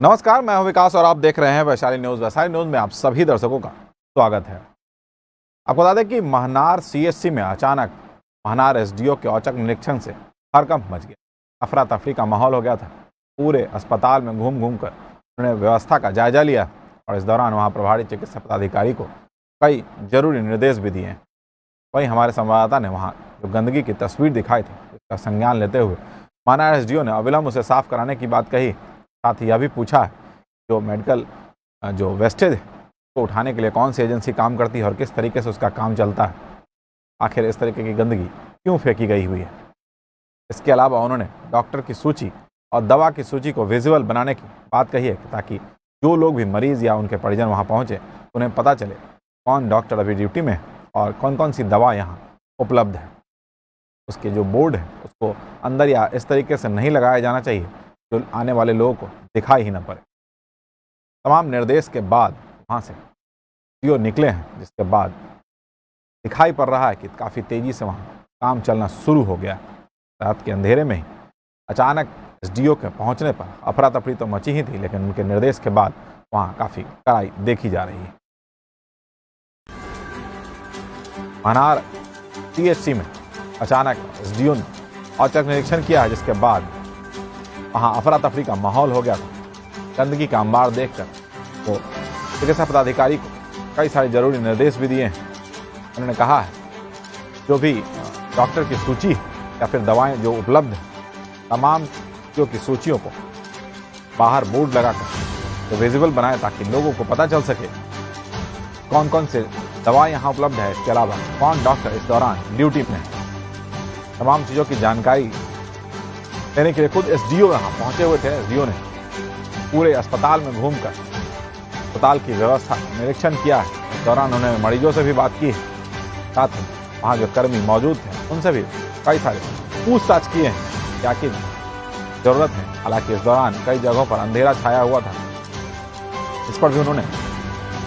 नमस्कार, मैं हूं विकास और आप देख रहे हैं वैशाली न्यूज। वैशाली न्यूज में आप सभी दर्शकों का स्वागत है। आपको बता दें कि महनार सीएचसी में अचानक महनार एसडीओ के औचक निरीक्षण से हड़कंप मच गया। अफरा तफरी का माहौल हो गया था। पूरे अस्पताल में घूम घूम कर उन्होंने व्यवस्था का जायजा लिया और इस दौरान वहां प्रभारी चिकित्सा पदाधिकारी को कई जरूरी निर्देश भी दिए। वहीं हमारे संवाददाता ने वहाँ जो गंदगी की तस्वीर दिखाई थी उसका संज्ञान लेते हुए महनार एसडीओ ने अविलंब उसे साफ कराने की बात कही। साथ ही यह भी पूछा है जो मेडिकल जो वेस्टेज को उठाने के लिए कौन सी एजेंसी काम करती है और किस तरीके से उसका काम चलता है। आखिर इस तरीके की गंदगी क्यों फेंकी गई हुई है। इसके अलावा उन्होंने डॉक्टर की सूची और दवा की सूची को विजुअल बनाने की बात कही है ताकि जो लोग भी मरीज या उनके परिजन वहाँ पहुँचे उन्हें पता चले कौन डॉक्टर अभी ड्यूटी में है और कौन कौन सी दवा यहाँ उपलब्ध है। उसके जो बोर्ड है उसको अंदर या इस तरीके से नहीं लगाया जाना चाहिए जो आने वाले लोगों को दिखाई ही न पड़े। तमाम निर्देश के बाद वहाँ से सीओ निकले हैं, जिसके बाद दिखाई पड़ रहा है कि काफ़ी तेज़ी से वहाँ काम चलना शुरू हो गया। रात के अंधेरे में ही अचानक एसडीओ के पहुँचने पर अफरा तफरी तो मची ही थी, लेकिन उनके निर्देश के बाद वहाँ काफ़ी कड़ाई देखी जा रही है। महनार सीएचसी में अचानक एसडीओ ने औचक निरीक्षण किया है, जिसके बाद वहाँ अफरा तफरी का माहौल हो गया था। गंदगी का अंबार देखकर वो चिकित्सा पदाधिकारी को कई सारे जरूरी निर्देश भी दिए हैं। उन्होंने कहा है जो भी डॉक्टर की सूची या फिर दवाएं जो उपलब्ध हैं, तमाम चीज़ों की सूचियों को बाहर बोर्ड लगाकर तो विजिबल बनाए ताकि लोगों को पता चल सके कौन कौन से दवाएं यहाँ उपलब्ध है। इसके अलावा कौन डॉक्टर इस दौरान ड्यूटी में है। तमाम चीज़ों की जानकारी देने के लिए खुद एसडीओ यहाँ पहुंचे हुए थे। एसडीओ ने पूरे अस्पताल में घूमकर अस्पताल की व्यवस्था निरीक्षण किया है। इस दौरान उन्होंने मरीजों से भी बात की है। साथ ही वहाँ जो कर्मी मौजूद थे उनसे भी कई सारे पूछताछ किए हैं क्या की जरूरत है। हालांकि इस दौरान कई जगहों पर अंधेरा छाया हुआ था, इस पर भी उन्होंने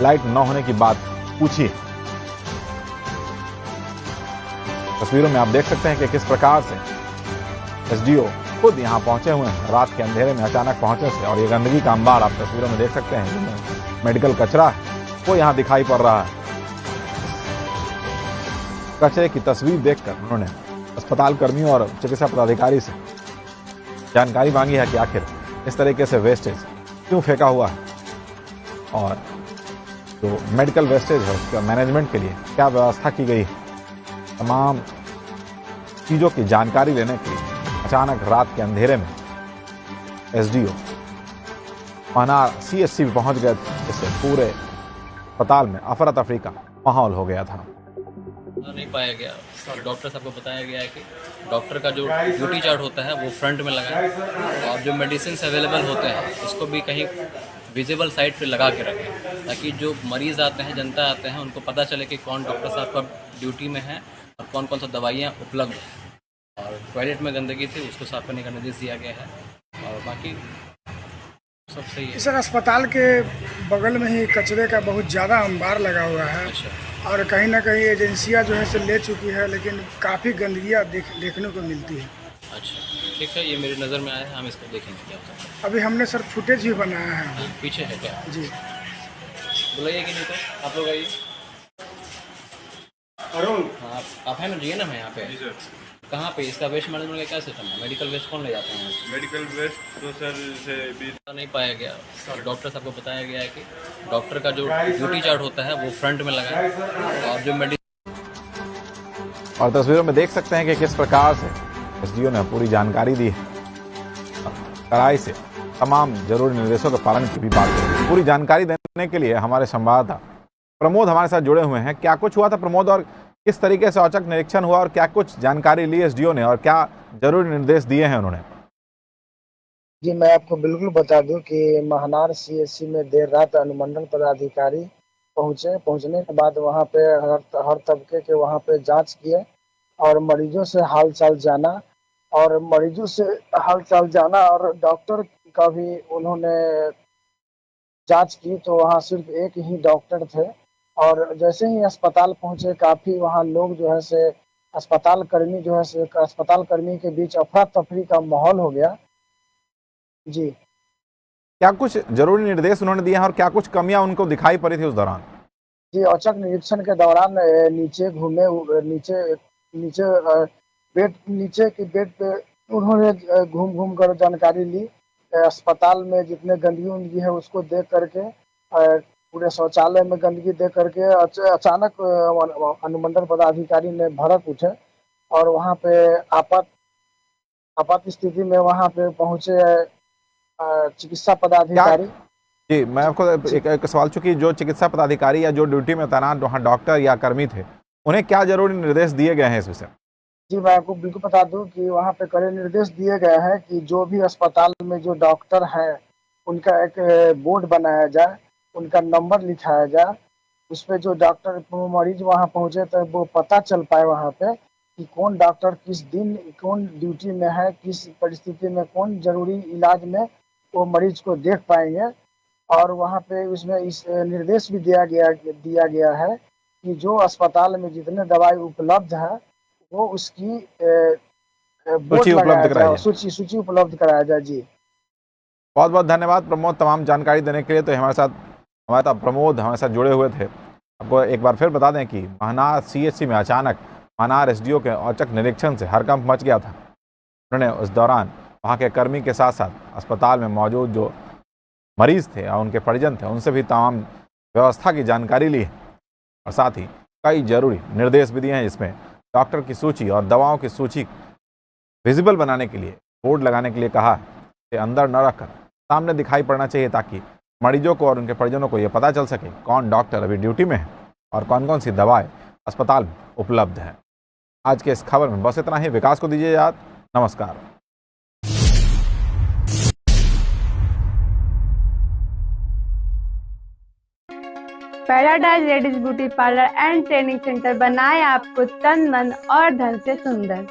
लाइट न होने की बात पूछी है। तस्वीरों में आप देख सकते हैं कि किस प्रकार से एसडीओ खुद यहाँ पहुंचे हुए हैं। रात के अंधेरे में अचानक पहुंचने से और ये गंदगी का अंबार आप तस्वीरों में देख सकते हैं। मेडिकल कचरा है वो यहाँ दिखाई पड़ रहा है। कचरे की तस्वीर देखकर उन्होंने अस्पताल कर्मियों और चिकित्सा पदाधिकारी से जानकारी मांगी है कि आखिर इस तरीके से वेस्टेज क्यों फेंका हुआ है और जो मेडिकल वेस्टेज है उसका मैनेजमेंट के लिए क्या व्यवस्था की गई है। तमाम चीज़ों की जानकारी लेने के लिए अचानक रात के अंधेरे में एसडीओ महनार सीएचसी में पहुंच गए, जिससे पूरे अस्पताल में अफरा तफरी का माहौल हो गया था। नहीं पाया गया और डॉक्टर साहब को बताया गया है कि डॉक्टर का जो ड्यूटी चार्ट होता है वो फ्रंट में लगाएं और जो मेडिसिन अवेलेबल होते हैं उसको भी कहीं विजिबल साइट पे लगा के रखें ताकि जो मरीज़ आते हैं, जनता आते हैं, उनको पता चले कि कौन डॉक्टर साहब का ड्यूटी में है और कौन कौन सा दवाइयाँ उपलब्ध हैं। और टॉयलेट में गंदगी थी उसको साफ करने का निर्देश दिया गया है और बाकी सब सही है। सर, अस्पताल के बगल में ही कचरे का बहुत ज़्यादा अंबार लगा हुआ है। अच्छा, और कहीं ना कहीं एजेंसियां जो है से ले चुकी है, लेकिन काफ़ी गंदगियाँ देखने को मिलती है। अच्छा, ठीक है, ये मेरी नज़र में आया है, हम इसको देखेंगे क्या होता है। अभी हमने सर फुटेज भी बनाया है। पीछे है क्या? जी, बुलाइए कि नहीं तो आप लोग आइए। अरुण, हाँ, आप हैं ना, जी ना, मैं यहाँ पे कहाँ पे इसका वेस्ट मैनेजमेंट का क्या सिस्टम है? मेडिकल वेस्ट कौन ले जाते हैं? मेडिकल वेस्ट तो सर से भी नहीं पाया गया और डॉक्टर साहब को बताया गया है कि डॉक्टर का जो ड्यूटी चार्ट होता है वो फ्रंट में लगाएं और जो और तस्वीरों में देख सकते हैं कि किस प्रकार से एसडीओ ने पूरी जानकारी दी है। कड़ाई से तमाम जरूरी निर्देशों के पालन की भी बात करें। पूरी जानकारी देने के लिए हमारे संवाददाता प्रमोद हमारे साथ जुड़े हुए हैं। क्या कुछ हुआ था प्रमोद, और किस तरीके से औचक निरीक्षण हुआ और क्या कुछ जानकारी ली एसडीओ ने और क्या जरूरी निर्देश दिए हैं उन्होंने? जी, मैं आपको बिल्कुल बता दूं कि महनार सीएचसी में देर रात अनुमंडल पदाधिकारी पहुंचने के बाद वहां पे हर तबके के वहां पे जांच किए और मरीजों से हालचाल जाना और डॉक्टर का भी उन्होंने जांच की, तो वहां सिर्फ एक ही डॉक्टर थे। और जैसे ही अस्पताल पहुंचे, काफी वहां लोग जो है से अस्पताल कर्मी के बीच अफरा तफरी का माहौल हो गया। जी। क्या कुछ जरूरी निर्देश उन्होंने दिए हैं और क्या कुछ कमियां उनको दिखाई पड़ी थी उस दौरान? जी, औचक निरीक्षण के दौरान नीचे घूमे, नीचे नीचे नीचे के बेड पे उन्होंने घूम घूम कर जानकारी ली। अस्पताल में जितने गंदगी उंदगी है उसको देख करके, पूरे शौचालय में गंदगी देख करके अचानक अनुमंडल पदाधिकारी ने भड़क उठे और वहाँ पे आपात स्थिति में वहाँ पे पहुंचे चिकित्सा पदाधिकारी। जी, मैं आपको एक सवाल, चूंकि जो चिकित्सा पदाधिकारी या जो ड्यूटी में तैनात वहाँ डॉक्टर या कर्मी थे, उन्हें क्या जरूरी निर्देश दिए गए हैं इस विषय में? जी, मैं आपको बिल्कुल बता दूं कि वहाँ पे कड़े निर्देश दिए गए हैं कि जो भी अस्पताल में जो डॉक्टर हैं उनका एक बोर्ड बनाया जाए, उनका नंबर लिखाया जाए, उस पे जो डॉक्टर मरीज वहाँ पहुंचे तो वो पता चल पाए वहाँ पे कि कौन डॉक्टर किस दिन कौन ड्यूटी में है, किस परिस्थिति में कौन जरूरी इलाज में वो मरीज को देख पाएंगे। और वहाँ पे उसमें इस निर्देश भी दिया गया है कि जो अस्पताल में जितने दवाई उपलब्ध है वो उसकी बोर्ड लगाया जाए, सूची उपलब्ध कराया जाए। जी, बहुत बहुत धन्यवाद प्रमोद तमाम जानकारी देने के लिए। तो हमारे साथ प्रमोद हमारे साथ जुड़े हुए थे। आपको एक बार फिर बता दें कि महनार CHC में अचानक महनार SDO के औचक निरीक्षण से हड़कंप मच गया था। उन्होंने उस दौरान वहाँ के कर्मी के साथ साथ अस्पताल में मौजूद जो मरीज थे और उनके परिजन थे उनसे भी तमाम व्यवस्था की जानकारी ली है और साथ ही कई जरूरी निर्देश भी दिए हैं, जिसमें डॉक्टर की सूची और दवाओं की सूची विजिबल बनाने के लिए बोर्ड लगाने के लिए कहा कि अंदर न रखकर सामने दिखाई पड़ना चाहिए, ताकि मरीजों को और उनके परिजनों को ये पता चल सके कौन डॉक्टर अभी ड्यूटी में है और कौन कौन सी दवाएं अस्पताल में उपलब्ध है। आज के इस खबर में बस इतना ही। विकास को दीजिए याद। नमस्कार। Paradise ladies beauty parlour and training centre बनाए आपको तन मन और धन से सुंदर।